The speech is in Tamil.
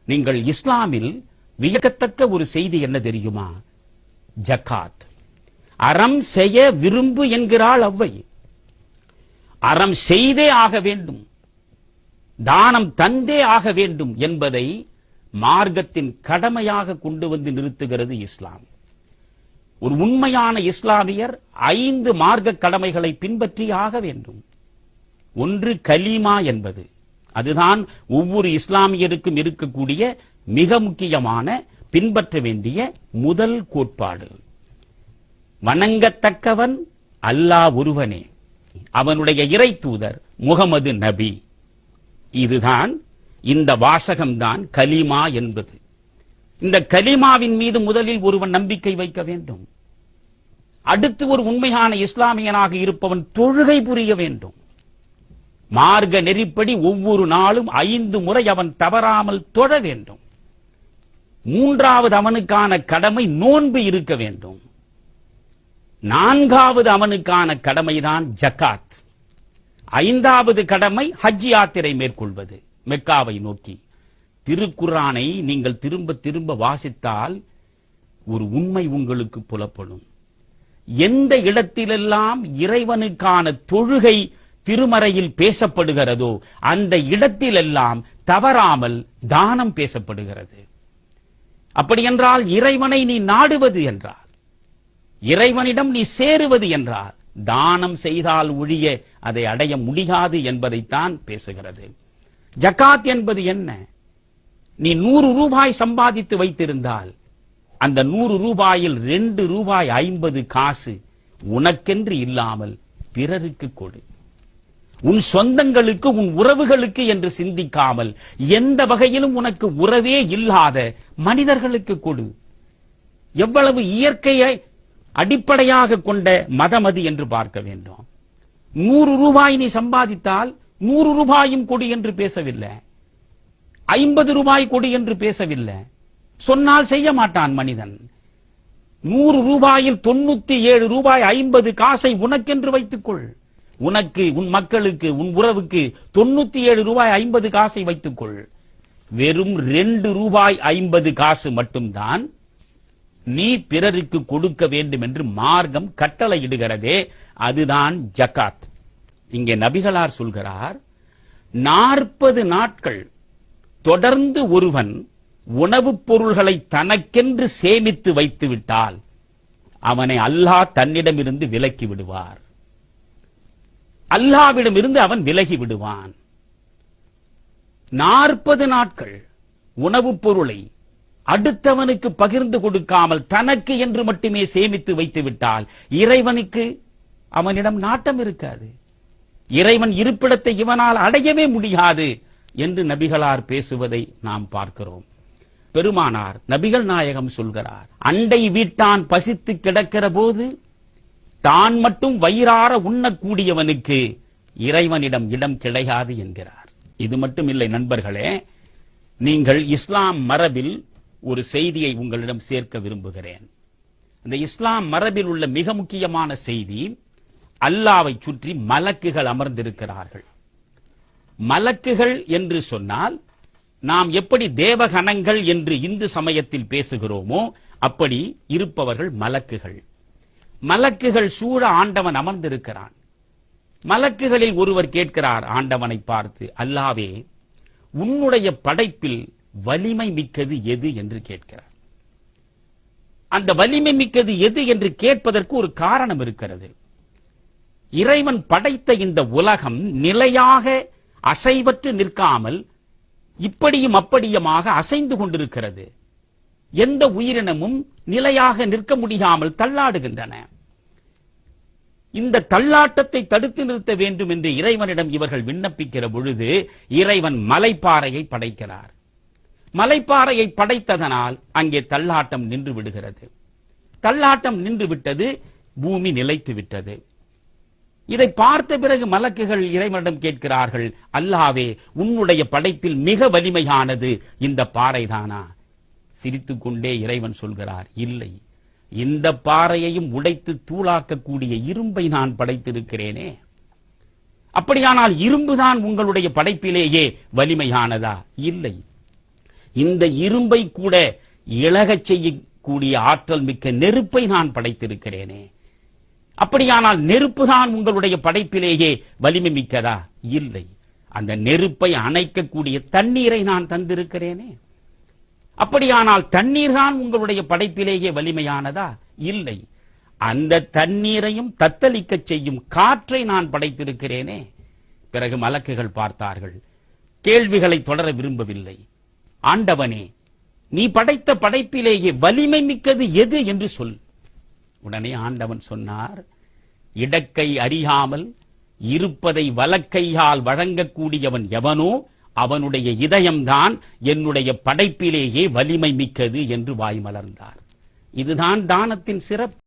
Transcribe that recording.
நீங்கள் இஸ்லாமில் வியக்கத்தக்க ஒரு செய்தி என்ன தெரியுமா? ஜகாத். அறம் செய்ய விரும்பு என்கிறாள் அவ்வை. அறம் செய்தே ஆக வேண்டும், தானம் தந்தே ஆக வேண்டும் என்பதை மார்க்கத்தின் கடமையாக கொண்டு வந்து நிறுத்துகிறது இஸ்லாம். ஒரு உண்மையான இஸ்லாமியர் 5 மார்க்க கடமைகளை பின்பற்றி ஆக வேண்டும். ஒன்று கலீமா என்பது, அதுதான் ஒவ்வொரு இஸ்லாமியருக்கும் இருக்கக்கூடிய மிக முக்கியமான பின்பற்ற வேண்டிய முதல் கோட்பாடு. வணங்கத்தக்கவன் அல்லாஹ் ஒருவனே, அவனுடைய இறை தூதர் முகமது நபி. இதுதான், இந்த வாசகம்தான் கலிமா என்பது. இந்த கலிமாவின் மீது முதலில் ஒருவன் நம்பிக்கை வைக்க வேண்டும். அடுத்து ஒரு உண்மையான இஸ்லாமியனாக இருப்பவன் தொழுகை புரிய வேண்டும். மார்க்க நெறிப்படி ஒவ்வொரு நாளும் 5 முறை அவன் தவறாமல் தொழ வேண்டும். 3வது அவனுக்கான கடமை நோன்பு இருக்க வேண்டும். 4வது அவனுக்கான கடமைதான் ஜகாத். 5வது கடமை ஹஜ் யாத்திரை மேற்கொள்வது மெக்காவை நோக்கி. திருக்குர்ஆனை நீங்கள் திரும்ப திரும்ப வாசித்தால் ஒரு உண்மை உங்களுக்கு புலப்படும். எந்த இடத்திலெல்லாம் இறைவனுக்கான தொழுகை திருமறையில் பேசப்படுகிறதோ அந்த இடத்திலெல்லாம் தவறாமல் தானம் பேசப்படுகிறது. அப்படியென்றால் இறைவனை நீ நாடுவது என்றால், இறைவனிடம் நீ சேருவது என்றால், தானம் செய்தால் ஒழிய அதை அடைய முடியாது என்பதைத்தான் பேசுகிறது. ஜகாத் என்பது என்ன? நீ 100 ரூபாய் சம்பாதித்து வைத்திருந்தால் அந்த 100 ரூபாயில் 2 ரூபாய் 50 காசு உனக்கென்று இல்லாமல் பிறருக்கு கொடு. உன் சொந்தங்களுக்கு, உன் உறவுகளுக்கு என்று சிந்திக்காமல் எந்த வகையிலும் உனக்கு உறவே இல்லாத மனிதர்களுக்கு கொடு. எவ்வளவு இயற்கையை அடிப்படையாக கொண்ட மதம் அது என்று பார்க்க வேண்டும். 100 ரூபாய் நீ சம்பாதித்தால் 100 ரூபாயும் கொடு என்று பேசவில்லை, 50 ரூபாய் கொடு என்று பேசவில்லை. சொன்னால் செய்ய மாட்டான் மனிதன். 100 ரூபாயில் 97 ரூபாய் 50 காசை உனக்கென்று வைத்துக்கொள். உனக்கு, உன் மக்களுக்கு, உன் உறவுக்கு 97 ரூபாய் 50 காசை வைத்துக்கொள். வெறும் 2 ரூபாய் 50 காசு மட்டும்தான் நீ பிறருக்கு கொடுக்க வேண்டும் என்று மார்க்கம் கட்டளையிடுகிறதே, அதுதான் ஜகாத். இங்கே நபிகளார் சொல்கிறார், 40 நாட்கள் தொடர்ந்து ஒருவன் உணவுப் பொருள்களை தனக்கென்று சேமித்து வைத்து விட்டால் அவனை அல்லாஹ் தன்னிடமிருந்து விலக்கி விடுவார். அல்லாஹ்விடமிருந்து அவன் விலகி விடுவான். 40 நாட்கள் உணவுப் பொருளை அடுத்தவனுக்கு பகிர்ந்து கொடுக்காமல் தனக்கு என்று மட்டுமே சேமித்து வைத்து விட்டால் இறைவனுக்கு அவனிடம் நாட்டம் இருக்காது. இறைவன் இருப்பிடத்தை இவனால் அடையவே முடியாது என்று நபிகளார் பேசுவதை நாம் பார்க்கிறோம். பெருமானார் நபிகள் நாயகம் சொல்கிறார், அண்டை வீட்டான் பசித்து கிடக்கிற போது தான் மட்டும் வயிறார உண்ணக்கூடியவனுக்கு இறைவனிடம் இடம் கிடையாது என்கிறார். இது மட்டும் இல்லை நண்பர்களே, நீங்கள் இஸ்லாம் மரபில் ஒரு செய்தியை உங்களிடம் சேர்க்க விரும்புகிறேன். இந்த இஸ்லாம் மரபில் உள்ள மிக முக்கியமான செய்தி, அல்லாவை சுற்றி மலக்குகள் அமர்ந்திருக்கிறார்கள். மலக்குகள் என்று சொன்னால் நாம் எப்படி தேவகணங்கள் என்று இந்து சமயத்தில் பேசுகிறோமோ அப்படி இருப்பவர்கள் மலக்குகள். மலக்குகள் சூழ ஆண்டவன் அமர்ந்திருக்கிறான். மலக்குகளில் ஒருவர் கேட்கிறார் ஆண்டவனை பார்த்து, அல்லாவே, உன்னுடைய படைப்பில் வலிமை மிக்கது எது என்று கேட்கிறார். அந்த வலிமை மிக்கது எது என்று கேட்பதற்கு ஒரு காரணம் இருக்கிறது. இறைவன் படைத்த இந்த உலகம் நிலையாக அசைவற்று நிற்காமல் இப்படியும் அப்படியுமாக அசைந்து கொண்டிருக்கிறது. எந்த உயிரினமும் நிலையாக நிற்க முடியாமல் தள்ளாடுகின்றன. இந்த தள்ளாட்டத்தை தடுத்து நிறுத்த வேண்டும் என்று இறைவனிடம் இவர்கள் விண்ணப்பிக்கிற பொழுது இறைவன் மலைப்பாறையை படைக்கிறார். மலைப்பாறையை படைத்ததனால் அங்கே தள்ளாட்டம் நின்று விடுகிறது. தள்ளாட்டம் நின்று விட்டது, பூமி நிலைத்து விட்டது. இதை பார்த்த பிறகு மலக்குகள் இறைவனிடம் கேட்கிறார்கள், அல்லாவே, உன்னுடைய படைப்பில் மிக வலிமையானது இந்த பாறைதானா? சிரித்துக் கொண்டே இறைவன் சொல்கிறார், இல்லை, இந்த பாறையையும் உடைத்து தூளாக்கக்கூடிய இரும்பை நான் படைத்திருக்கிறேனே. அப்படியானால் இரும்புதான் உங்களுடைய படைப்பிலேயே வலிமையானதா? இல்லை, இந்த இரும்பை கூட இளகச் செய்யக்கூடிய ஆற்றல் மிக்க நெருப்பை நான் படைத்திருக்கிறேனே. அப்படியானால் நெருப்புதான் உங்களுடைய படைப்பிலேயே வலிமை மிக்கதா? இல்லை. அந்த நெருப்பை அணைக்கக்கூடிய தண்ணீரை நான் தந்திருக்கிறேனே. அப்படியானால் தண்ணீர் தான் உங்களுடைய படைப்பிலேயே வலிமையானதா? இல்லை. அந்த தண்ணீரையும் தத்தளிக்க செய்யும் காற்றை நான் படைத்திருக்கிறேனே. பிறகு மலக்குகள் பார்த்தார்கள், கேள்விகளை தொடர விரும்பவில்லை. ஆண்டவனே, நீ படைத்த படைப்பிலேயே வலிமை மிக்கது எது என்று சொல். உடனே ஆண்டவன் சொன்னார், இடக்கை அறியாமல் இருப்பதை வலக்கையால் வழங்கக்கூடியவன் எவனோ அவனுடைய இதயம்தான் என்னுடைய படைப்பிலேயே வலிமை மிக்கது என்று வாய் மலர்ந்தார். இதுதான் தானத்தின் சிறப்பு.